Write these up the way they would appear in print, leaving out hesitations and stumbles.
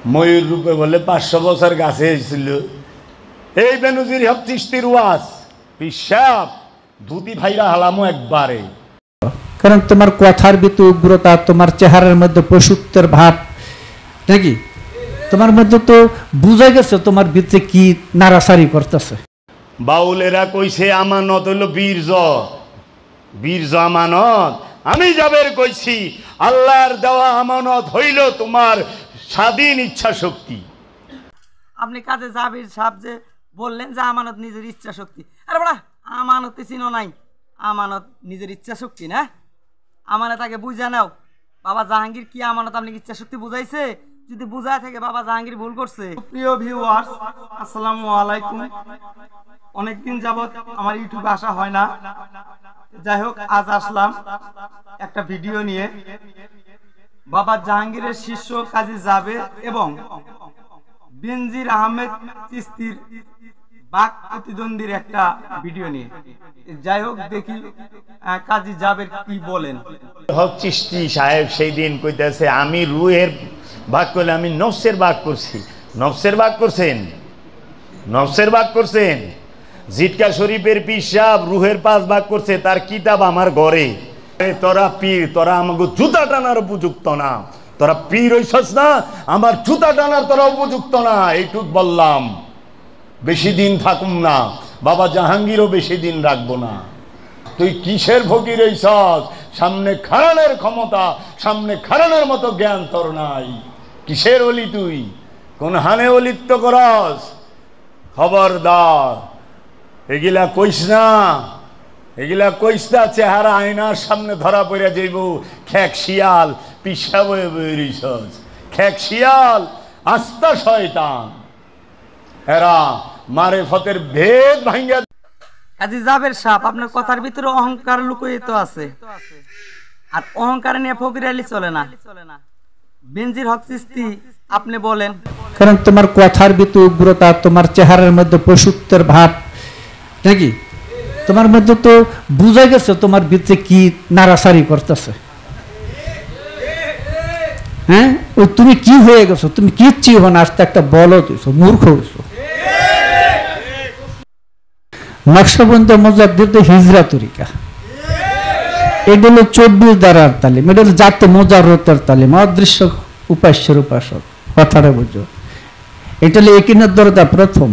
ময়ূর রূপে বলে 500 বছর গাছে এসেছিল। এই বেনজির হক চিশতির ওয়াজ পিশাব ধুতি ভাইরা হালামো একবারে। কারণ তোমার কথার ভিতরে উগ্রতা, তোমার চেহারার মধ্যে পশুত্বের ভাব নাকি, তোমার মধ্যে তো বুঝা গেছে তোমার ভিতরে কি নাড়াচাড়ি করতেছে। বাউলেরা কইছে আমানত হইল বীর্য, বীর্য আমানত। আমি যাবের কইছি আল্লাহর দেওয়া আমানত হইল তোমার স্বাধীন ইচ্ছা শক্তি। আপনি কাজে জাবির সাহেব যে বললেন যে আমানত নিজের ইচ্ছা শক্তি, আরে বড়া আমানত চিনো নাই, আমানত নিজের ইচ্ছা শক্তি না। আমানত আগে বুঝা নাও বাবা জাহাঙ্গীর কি আমানত আপনি ইচ্ছা শক্তি বুঝাইছে? যদি বুঝায় থাকে বাবা জাহাঙ্গীর ভুল করছে। প্রিয় ভিউয়ার্স, আসসালামু আলাইকুম। অনেকদিন যাবত আমার ইউটিউবে আসা হয় না, যাই হোক আজ আসলাম একটা ভিডিও নিয়ে। বাবা জাহাঙ্গীরের শিষ্য কাজী জাবের এবং বেনজির আহমেদ চিশতির বাক প্রতিদ্বন্দ্বীর একটা ভিডিও নিয়ে। যাই হোক দেখি কাজী জাবের কি বলেন। হক চিশতি সাহেব সেই দিন কইতেছে আমি রুহের ভাগ করলে আমি নফসের ভাগ করছি। নফসের ভাগ করছেন, নফসের ভাগ করছেন। জিটকা শরীফের পিসাব রুহের 5 ভাগ করছে, তার কিতাব আমার ঘরে। তোরা পীর, তোরা আমাকে জুতা টানার উপযুক্ত না। তোরা পীর হইছস না, আমার জুতা টানার তোরা উপযুক্ত না। এইটুক বললাম, বেশি দিন থাকুম না, বাবা জাহাঙ্গীরও বেশি দিন রাখবো না। তুই কিসের ফকির হইছস? সামনে খাড়ানোর ক্ষমতা, সামনে খাড়ানোর মতো জ্ঞান তোর নাই। কিসের অলি তুই? কোন হানে অলিত্ব করস? খবরদার এগুলা কইস না, এগুলা কইস না। চেহারা আয়নার সামনে ধরা পড়ে যাইব। খেক শিয়াল পিসাব হয়ে বেরিয়েছস, খেক শিয়াল আস্তা শয়তান। এরা মারেফতের ভেদ ভাঙ্গা। কাজী জাবের সাহেব, আপনার কথার ভিতরে অহংকার লুকিয়ে তো আছে, আর অহংকার নিয়ে ফকির আলী চলে না। বেনজির হক চিশতি আপনি বলেন। কারণ তোমার কথার ভিতরে উগ্রতা, তোমার চেহারার মধ্যে পশুত্বের ভাব নাকি, তোমার মধ্যে তো বুঝা গেছে তোমার ভিতরে কি নাড়াচাড়ি করতেছে। হ্যাঁ, ও তুমি কি হয়ে গেছো? তুমি কিচ্ছু হো না, আস্তে একটা বলদ হইছো, মূর্খ হইছো। নকশবন্দ মুজাদ্দিদ হিজরা তরিকা, এটা হলো 24 দ্বারার তালিম, এটা হলো জাতে মুজাররতের তালিম, অদৃশ্য উপাস্যের উপাসক। কথাটা বুঝো, এটা হলো একিনের দরজা প্রথম।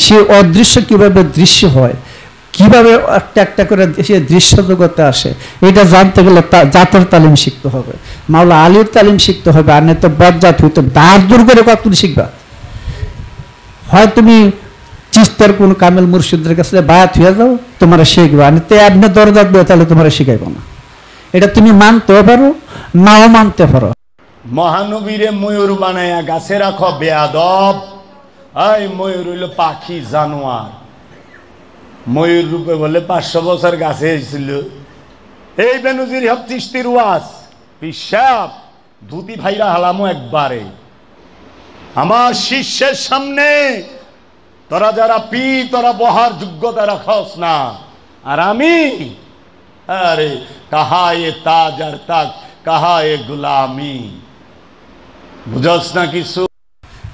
সে অদৃশ্য কিভাবে দৃশ্য হয়, কিভাবে একটা একটা করে সে দৃশ্য জগতে আসে, এটা জানতে গেলে জাতের তালিম শিখতে হবে, মাওলা আলীর তালিম শিখতে হবে। আর নেই তো বজ্জাত হইতে দাঁড় দূর করে কতদিন শিখবা। হয় তুমি চিস্তার কোন কামেল মুর্শিদের কাছে বায়াত হয়ে যাও, তোমার শিখবা। আর তে আপনি দরজা দেবে, তাহলে তোমার শিখাইব না। এটা তুমি মানতেও পারো, নাও মানতে পারো। মহানবীরে ময়ূর বানায়া গাছে রাখো বেয়াদব। এই ময়ূর হইল পাখি, জানোয়ার। ময়ূর রূপে বলে 500 বছর গাছে এসেছিল। এই বেনজির হক চিশতির ওয়াজ পিশাব ধুতি ভাইরা হালামো একবারে। আমার শিষ্যের সামনে তোরা যারা পি, তোরা বহার যোগ্যতা রাখস না। আর আমি, আরে কাহা এ তাজ আর তাক, কাহা এ গুলামি। বুঝস না কিছু?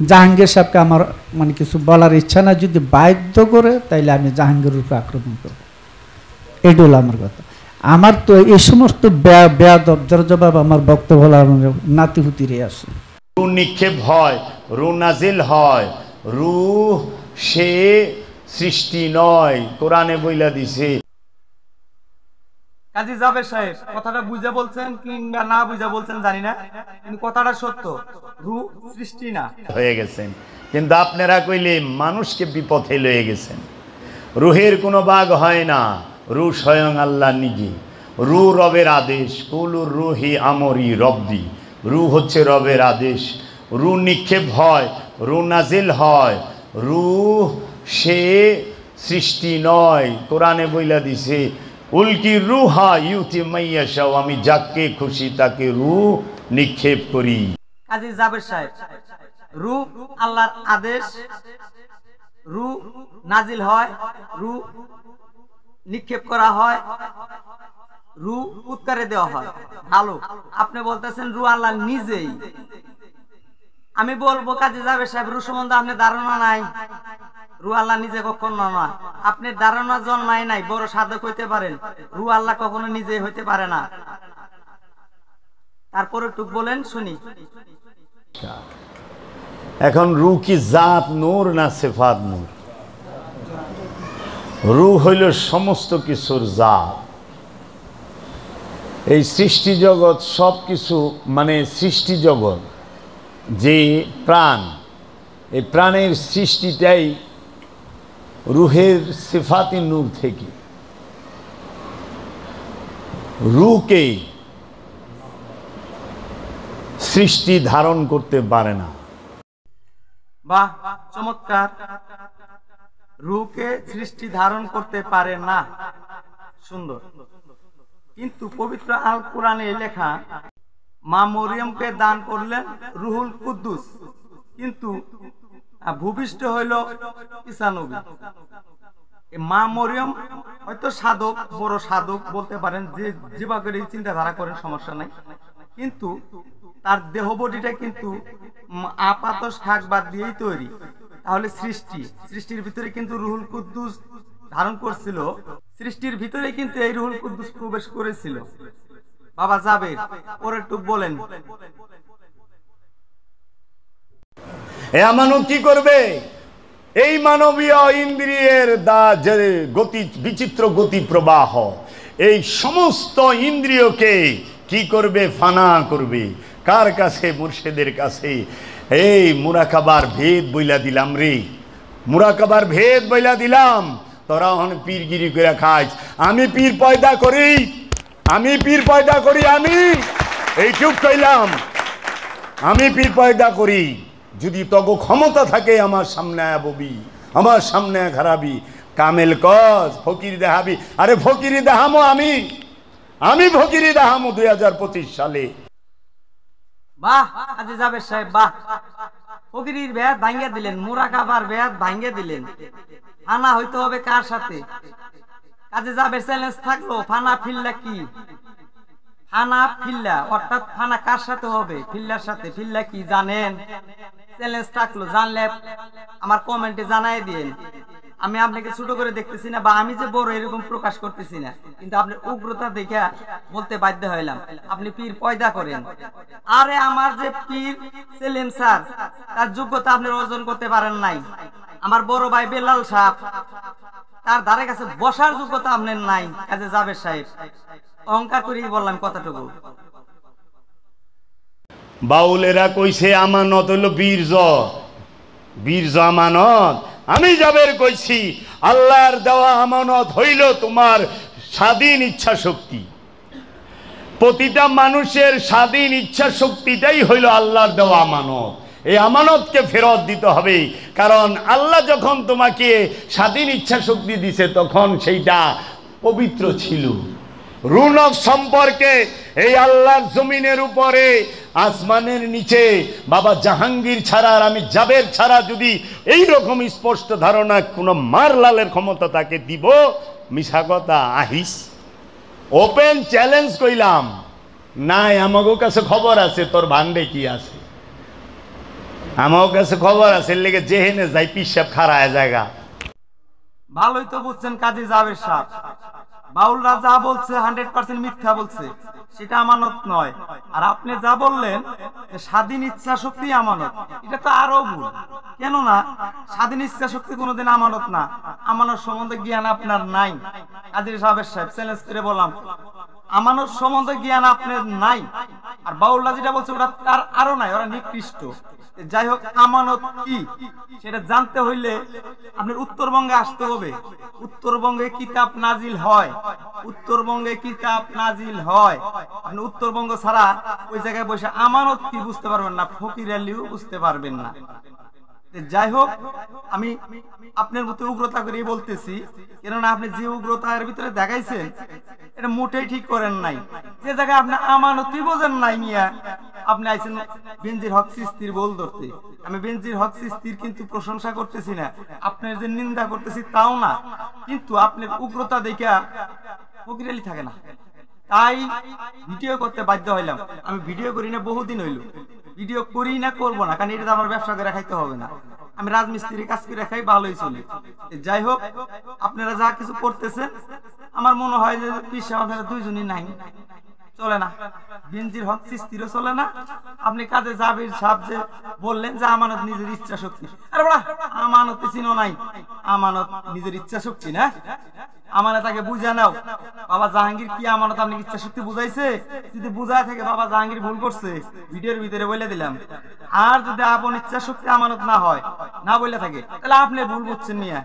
জাহাঙ্গীর সাহেবকে আমার মানে কিছু বলার ইচ্ছা না, যদি বাধ্য করে তাইলে আমি জাহাঙ্গীরের উপর আক্রমণ করব। এটা হলো আমার কথা। আমার তো এই সমস্ত বেয়াদব যার জবাব আমার বক্তব্য নাতিহুতিরে আছে। রু নিক্ষেপ হয়, রু নাজিল হয়। রুহ সে সৃষ্টি নয়, কোরআনে বইলা দিছে। কাজী জাবের সাহেব কথাটা বুঝা বলছেন কিংবা না বুঝা বলছেন জানি না, কিন্তু কথাটা সত্য, রূহ সৃষ্টি না হয়ে গেছেন। কিন্তু আপনারা কইলে মানুষকে বিপথে লয়ে গেছেন। রুহের কোনো ভাগ হয় না, রু স্বয়ং আল্লাহ নিজে। রু রবের আদেশ, কুলুর রুহি আমরি রব্বি। রু হচ্ছে রবের আদেশ। রু নিক্ষেপ হয়, রু নাজিল হয়। রুহ সে সৃষ্টি নয়, কোরআনে বইলা দিছে উলকি রুহা ইউতি মাইয়াশাও, আমি যাকে খুশি তাকে রূহ নিক্ষেপ করি। কাজী জাবের সাহেব, রূহ আল্লাহর আদেশ, রূহ নাজিল হয়, রূহ নিক্ষেপ করা হয়, রূহ উৎকারে দেওয়া হয়। ভালো, আপনি বলতেছেন রূহ আল্লাহ নিজেই। আমি বলবো কাজী জাবের সাহেব রু সম্বন্ধে আপনার ধারণা নাই। রু আল্লাহ নিজে কখনো না, আপনার ধারণা জন্মায় নাই। বড় সাধক হইতে পারেন, রু আল্লাহ কখনো নিজে হইতে পারে না। তারপরে টুক বলেন শুনি। এখন রু কি জাত নূর না সিফাত নূর? রু হইল সমস্ত কিছুর জাত। এই সৃষ্টি জগৎ সব কিছু, মানে সৃষ্টি জগৎ যে প্রাণ, এই প্রাণের সৃষ্টিটাই রুহের সিফাতি নূর থেকে। রুকে সৃষ্টি ধারণ করতে পারে না। বাহ, চমৎকার। রুকে সৃষ্টি ধারণ করতে পারে না, সুন্দর। কিন্তু পবিত্র আল কোরআনে লেখা মা মরিয়মকে দান করলেন রুহুল কুদ্দুস, কিন্তু ভূমিষ্ঠ হইল ঈসা নবী। মা মরিয়ম হয়তো সাধক, বড় সাধক বলতে পারেন, যে যেভাবে চিন্তাধারা করেন সমস্যা নাই, কিন্তু তার দেহ বডিটা কিন্তু আপাত শাক বাদ দিয়েই তৈরি। তাহলে সৃষ্টির ভিতরে কিন্তু রুহুল কুদ্দুস ধারণ করছিল, সৃষ্টির ভিতরে কিন্তু এই রুহুল কুদ্দুস প্রবেশ করেছিল। বাবা জাবের পরে একটু বলেন। এ আমানত কি করবে? এই মানবীয় ইন্দ্রিয়ের যে গতি, বিচিত্র গতি প্রবাহ, এই সমস্ত ইন্দ্রিয়কে কি করবে? ফানা করবে। কার কাছে? মুর্শিদের কাছে। এই মুরাকাবার ভেদ বইলা দিলাম রে, মুরাকাবার ভেদ বইলা দিলাম। তোরা হন পীরগিরি করে খাইস। আমি পীর পয়দা করি, আমি পীর পয়দা করি, আমি এইটুক কইলাম, আমি পীর পয়দা করি। যদি তগো ক্ষমতা থাকে আমার সামনে ববি, আমার সামনে খারাপি কামেল কস ফকির দেখাবি। আরে ফকিরি দেখামো আমি ফকিরি দেখামো 2025 সালে। বাহ কাজী জাবের সাহেব, বাহ। ফকিরির বেয়াত ভাঙ্গে দিলেন, মুরাকাবার বেয়াত ভাঙ্গে দিলেন। ফানা হইতে হবে কার সাথে? কাজী জাবের চ্যালেঞ্জ থাকলো, ফানা ফিল্লা কি? ফানা ফিল্লা অর্থাৎ ফানা কার সাথে হবে? ফিল্লার সাথে। ফিল্লা কি জানেন? চ্যালেঞ্জ থাকলো, জানলে আমার কমেন্টে জানাই দিন। আমি আপনাকে ছোট করে দেখতেছি না, বা আমি যে বড় এরকম প্রকাশ করতেছি না, কিন্তু আপনার উগ্রতা দেখে বলতে বাধ্য হইলাম আপনি পীর পয়দা করেন। আরে আমার যে পীর সেলিম স্যার, তার যোগ্যতা আপনি অর্জন করতে পারেন নাই। আমার বড় ভাই বেলাল সাহেব, তার ধারে কাছে বসার যোগ্যতা আপনার নাই। কাজে জাবের সাহেব, অহংকার করেই বললাম কথাটুকু। বাউলেরা কইছে আমানত হইল বীর্য, বীর্য আমানত। আমি জাবের কইছি আল্লাহর দেওয়া আমানত হইল তোমার স্বাধীন ইচ্ছা শক্তি। প্রতিটা মানুষের স্বাধীন ইচ্ছা শক্তিটাই হইল আল্লাহর দেওয়া আমানত। এই আমানতকে ফেরত দিতে হবে, কারণ আল্লাহ যখন তোমাকে স্বাধীন ইচ্ছা শক্তি দিছে তখন সেইটা পবিত্র ছিল। রুনক সম্পর্কে এই আল্লাহর জমিনের উপরে, আসমানের নিচে বাবা জাহাঙ্গীর ছাড়া আর আমি জাবের ছাড়া যদি এই রকম স্পষ্ট ধারণা কোন মারলালের ক্ষমতা তাকে দিব, মিছা কথা আহিস। ওপেন চ্যালেঞ্জ কইলাম, নাই আমাগো কাছে খবর আছে তোর ভান্ডে কি আছে, আমার কাছে খবর আছে। লেগে যেহেনে যাই পিসাব খারায় জায়গা। ভালোই তো বুঝছেন কাজী জাবের সাহেব, বাউলরা যা বলছে 100% মিথ্যা বলছে, সেটা আমানত নয়। আর আপনি যা বললেন স্বাধীন ইচ্ছা শক্তি আমানত, এটা তো আরো ভুল। কেননা স্বাধীন ইচ্ছা শক্তি কোনোদিন আমানত না। আমানত সম্বন্ধে জ্ঞান আপনার নাই। কাজী জাবের সাহেব চ্যালেঞ্জ করে বললাম, আমানত সম্বন্ধে জ্ঞান আপনার নাই। আর বাউলরা যেটা বলছে ওটা তার আরো নাই, ওরা নিকৃষ্ট। যাই হোক, আমানত কি সেটা জানতে হইলে আপনার উত্তরবঙ্গে আসতে হবে। উত্তরবঙ্গে কিতাব নাজিল হয়, উত্তরবঙ্গে কিতাব নাজিল হয়। আপনি উত্তরবঙ্গ ছাড়া ওই জায়গায় বসে আমানত কি বুঝতে পারবেন না, ফকির আলীও বুঝতে পারবেন না। যাই হোক, আমি আপনার মতো উগ্রতা করে বলতেছি, কেননা আপনি যে উগ্রতার ভিতরে দেখাইছেন এটা মোটেই ঠিক করেন নাই। যে জায়গায় আপনি আমানতই বোঝেন নাই মিয়া, আপনি আইছেন বেনজির হক চিশতির বল ধরতে। আমি বেনজির হক চিশতির কিন্তু প্রশংসা করতেছি না, আপনার যে নিন্দা করতেছি তাও না, কিন্তু আপনার উগ্রতা দেখা ফকির আলী থাকে না, তাই ভিডিও করতে বাধ্য হইলাম। আমি ভিডিও করি না বহুদিন হইল, ভিডিও করি না করবো না, কারণ এটা তো আমার ব্যবসা করে খাইতে হবে না। আমি রাজমিস্ত্রি কাজ করে খাই, ভালোই চলি। যাই হোক, আপনারা যা কিছু করতেছেন আমার মনে হয় যে পীর সাহেব আপনারা দুইজনই নাই, চলে না। বিনজির হক চিস্তিরও চলে না। আপনি কাজে জাবির সাহেব যে বললেন যে আমানত নিজের ইচ্ছা শক্তি, আরে বড়া আমানত চিনো নাই, আমানত নিজের ইচ্ছা শক্তি না। আমানত আগে বুঝা নাও। বাবা জাহাঙ্গীর কি আমানত আপনি ইচ্ছা শক্তি বুঝাইছে? যদি বুঝায় থাকে বাবা জাহাঙ্গীর ভুল করছে, ভিডিওর ভিতরে বলে দিলাম। আর যদি আপন ইচ্ছা শক্তি আমানত না হয়, না বলে থাকে, তাহলে আপনি ভুল বুঝছেন নিয়ে।